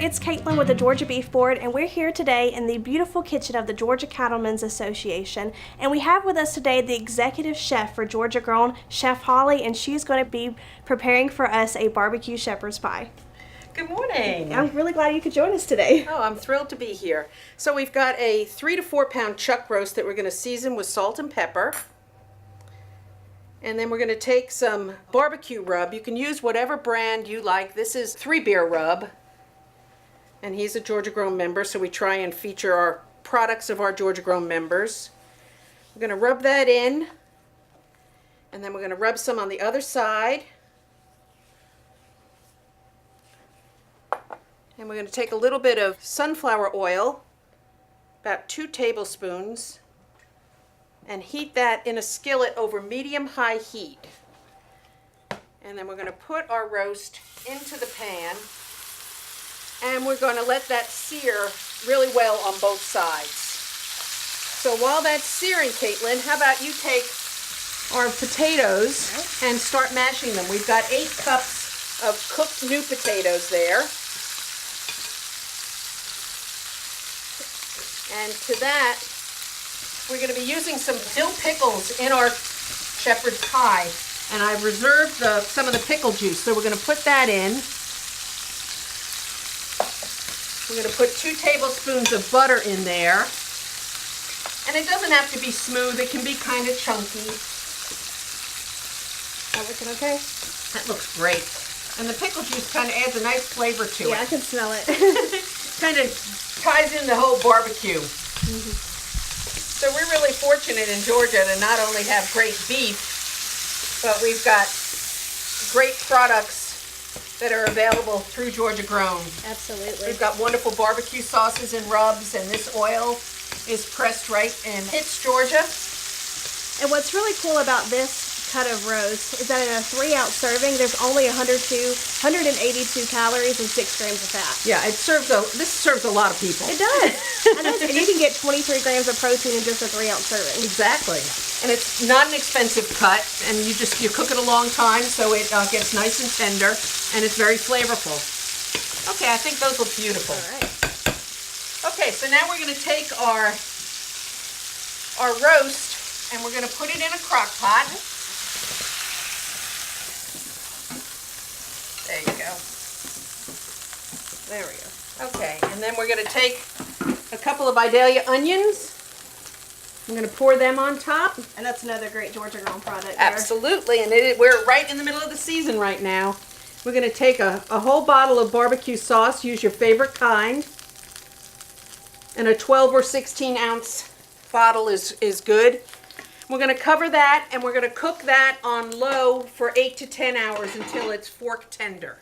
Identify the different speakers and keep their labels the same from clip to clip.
Speaker 1: it's Caitlin with the Georgia Beef Board, and we're here today in the beautiful kitchen of the Georgia Cattlemen's Association. And we have with us today the executive chef for Georgia Grown, Chef Holly, and she's going to be preparing for us a barbecue shepherd's pie.
Speaker 2: Good morning.
Speaker 1: I'm really glad you could join us today.
Speaker 2: Oh, I'm thrilled to be here. So we've got a 3 to 4 pound chuck roast that we're going to season with salt and pepper. And then we're going to take some barbecue rub. You can use whatever brand you like. This is 3 Beer Rub. And he's a Georgia Grown member, so we try and feature our products of our Georgia Grown members. We're going to rub that in. And then we're going to rub some on the other side. And we're going to take a little bit of sunflower oil, about 2 tablespoons, and heat that in a skillet over medium-high heat. And then we're going to put our roast into the pan, and we're going to let that sear really well on both sides. So while that's searing, Caitlin, how about you take our potatoes and start mashing them. We've got 8 cups of cooked new potatoes there. And to that, we're going to be using some dill pickles in our shepherd's pie. And I've reserved some of the pickle juice, so we're going to put that in. We're going to put 2 tablespoons of butter in there. And it doesn't have to be smooth, it can be kind of chunky.
Speaker 1: That looking okay?
Speaker 2: That looks great. And the pickle juice kind of adds a nice flavor to it.
Speaker 1: Yeah, I can smell it.
Speaker 2: Kind of ties in the whole barbecue. So we're really fortunate in Georgia to not only have great beef, but we've got great products that are available through Georgia Grown.
Speaker 1: Absolutely.
Speaker 2: We've got wonderful barbecue sauces and rubs, and this oil is pressed right in Hitz, Georgia.
Speaker 1: And what's really cool about this cut of roast is that in a 3-ounce serving, there's only 182 calories and 6 grams of fat.
Speaker 2: Yeah, this serves a lot of people.
Speaker 1: It does. And you can get 23 grams of protein in just a 3-ounce serving.
Speaker 2: Exactly. And it's not an expensive cut, and you cook it a long time, so it gets nice and tender, and it's very flavorful. Okay, I think those look beautiful.
Speaker 1: All right.
Speaker 2: Okay, so now we're going to take our roast, and we're going to put it in a crock pot. There you go.
Speaker 1: There we go.
Speaker 2: Okay, and then we're going to take a couple of Vidalia onions. I'm going to pour them on top.
Speaker 1: And that's another great Georgia Grown product.
Speaker 2: Absolutely, and we're right in the middle of the season right now. We're going to take a whole bottle of barbecue sauce. Use your favorite kind. And a 12 or 16 ounce bottle is good. We're going to cover that, and we're going to cook that on low for 8 to 10 hours until it's fork tender.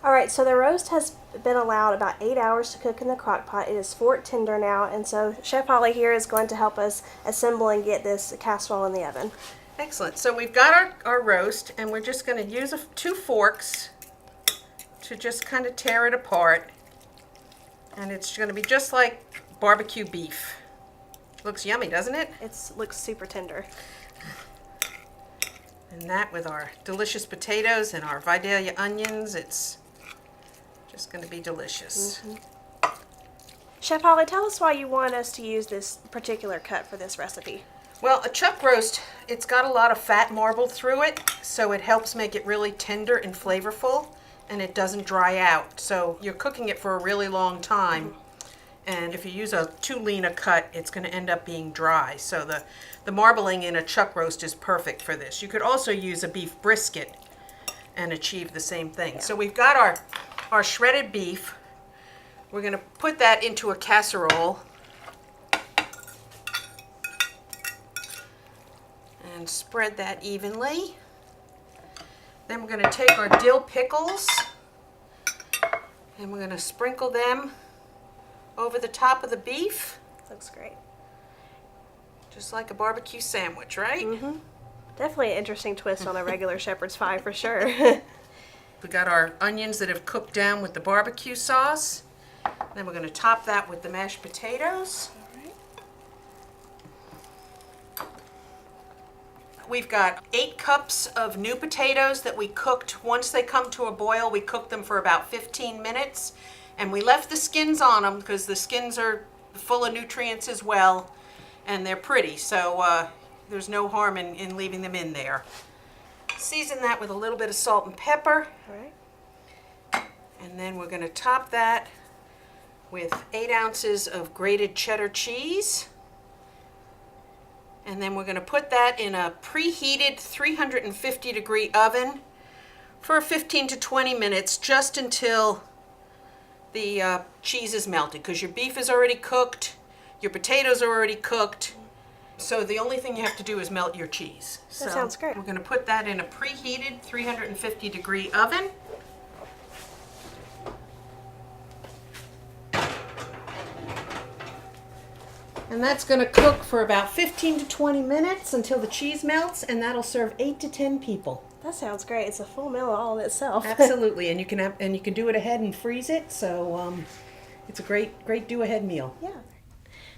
Speaker 1: All right, so the roast has been allowed about 8 hours to cook in the crock pot. It is fork tender now, and so Chef Holly here is going to help us assemble and get this casserole in the oven.
Speaker 2: Excellent. So we've got our roast, and we're just going to use 2 forks to just kind of tear it apart. And it's going to be just like barbecue beef. Looks yummy, doesn't it?
Speaker 1: It looks super tender.
Speaker 2: And that with our delicious potatoes and our Vidalia onions, it's just going to be delicious.
Speaker 1: Chef Holly, tell us why you want us to use this particular cut for this recipe.
Speaker 2: Well, a chuck roast, it's got a lot of fat marbled through it, so it helps make it really tender and flavorful, and it doesn't dry out. So you're cooking it for a really long time. And if you use too lean a cut, it's going to end up being dry. So the marbling in a chuck roast is perfect for this. You could also use a beef brisket and achieve the same thing. Yeah. So we've got our shredded beef. We're going to put that into a casserole. And spread that evenly. Then we're going to take our dill pickles and we're going to sprinkle them over the top of the beef.
Speaker 1: Looks great.
Speaker 2: Just like a barbecue sandwich, right?
Speaker 1: Mm-hmm. Definitely an interesting twist on a regular shepherd's pie for sure.
Speaker 2: We got our onions that have cooked down with the barbecue sauce. Then we're going to top that with the mashed potatoes. We've got 8 cups of new potatoes that we cooked. Once they come to a boil, we cook them for about 15 minutes. And we left the skins on them because the skins are full of nutrients as well. And they're pretty, so there's no harm in leaving them in there. Season that with a little bit of salt and pepper.
Speaker 1: All right.
Speaker 2: And then we're going to top that with 8 ounces of grated cheddar cheese. And then we're going to put that in a preheated 350-degree oven for 15 to 20 minutes, just until the cheese is melted, because your beef is already cooked, your potatoes are already cooked, so the only thing you have to do is melt your cheese.
Speaker 1: That sounds great.
Speaker 2: We're going to put that in a preheated 350-degree oven. And that's going to cook for about 15 to 20 minutes until the cheese melts, and that'll serve 8 to 10 people.
Speaker 1: That sounds great. It's a full meal all in itself.
Speaker 2: Absolutely, and you can do it ahead and freeze it, so it's a great do ahead meal.
Speaker 1: Yeah.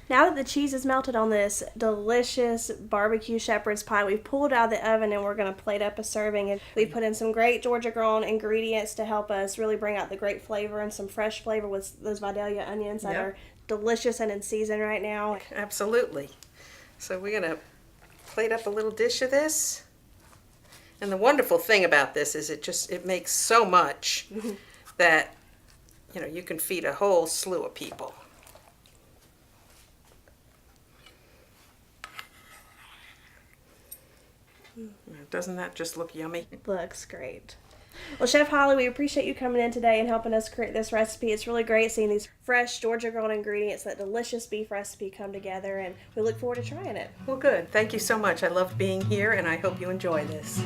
Speaker 1: Now that the cheese is melted on this delicious barbecue shepherd's pie, we've pulled out of the oven and we're going to plate up a serving. And we put in some great Georgia grown ingredients to help us really bring out the great flavor, and some fresh flavor with those Vidalia onions that are delicious and in season right now.
Speaker 2: Absolutely. So we're going to plate up a little dish of this. And the wonderful thing about this is it makes so much that you can feed a whole slew of people. Doesn't that just look yummy?
Speaker 1: It looks great. Well, Chef Holly, we appreciate you coming in today and helping us create this recipe. It's really great seeing these fresh Georgia grown ingredients, that delicious beef recipe come together, and we look forward to trying it.
Speaker 2: Well, good. Thank you so much. I loved being here, and I hope you enjoy this.